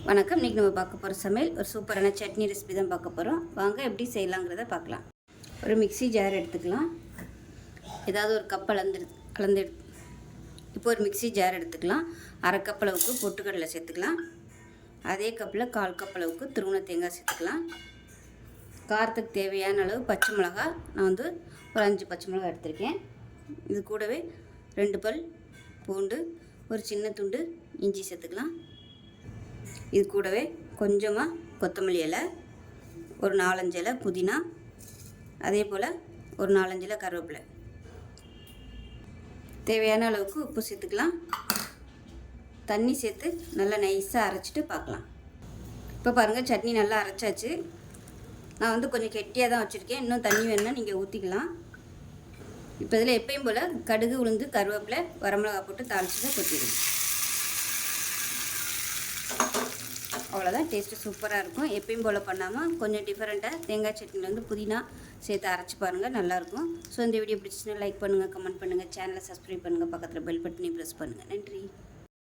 வணக்கம். இன்றைக்கி நம்ம பார்க்க போகிற சமையல் ஒரு சூப்பரான சட்னி ரெசிபி தான் பார்க்க போகிறோம். வாங்க எப்படி செய்யலாங்கிறத பார்க்கலாம். ஒரு மிக்ஸி ஜார் எடுத்துக்கலாம். ஏதாவது ஒரு கப் கலந்து இப்போ ஒரு மிக்ஸி ஜார் எடுத்துக்கலாம். அரை கப் அளவுக்கு பொட்டுக்கடலை சேர்த்துக்கலாம். அதே கப்பில் 1/4 கப் அளவுக்கு துருவன தேங்காய் சேர்த்துக்கலாம். காரத்துக்கு தேவையான அளவு பச்சை மிளகா, நான் வந்து ஒரு 5 பச்சை மிளகா எடுத்திருக்கேன். இது கூடவே 2 பல் பூண்டு, ஒரு சின்ன துண்டு இஞ்சி சேர்த்துக்கலாம். இது கூடவே கொஞ்சமாக கொத்தமல்லி இலை, ஒரு 4-5 இலை புதினா, அதே போல் ஒரு 4-5 இலை கருவேப்பிலை. தேவையான அளவுக்கு உப்பு சேர்த்துக்கலாம். தண்ணி சேர்த்து நல்லா நைஸாக அரைச்சிட்டு பார்க்கலாம். இப்போ பாருங்கள், சட்னி நல்லா அரைச்சாச்சு. நான் வந்து கொஞ்சம் கெட்டியாக தான் வச்சுருக்கேன். இன்னும் தண்ணி வேணுன்னா நீங்கள் ஊற்றிக்கலாம். இப்போ இதில் எப்பயும் போல் கடுகு, உளுந்து, கருவேப்பிலை, வரமிளகா போட்டு தாளிச்சுட்டு கொட்டிடுங்க. அவ்வளோதான். டேஸ்ட்டு சூப்பராக இருக்கும். எப்பயும் போல் பண்ணாமல் கொஞ்சம் டிஃப்ரெண்ட்டாக தேங்காய் சட்னியில் வந்து புதினா சேர்த்து அரைச்சி பாருங்கள், நல்லாயிருக்கும். ஸோ இந்த வீடியோ பிடிச்சிச்சுன்னா லைக் பண்ணுங்கள், கமெண்ட் பண்ணுங்கள், சேனலை சப்ஸ்கிரைப் பண்ணுங்கள், பக்கத்தில் பெல் பட்டனை ப்ரெஸ் பண்ணுங்கள். நன்றி.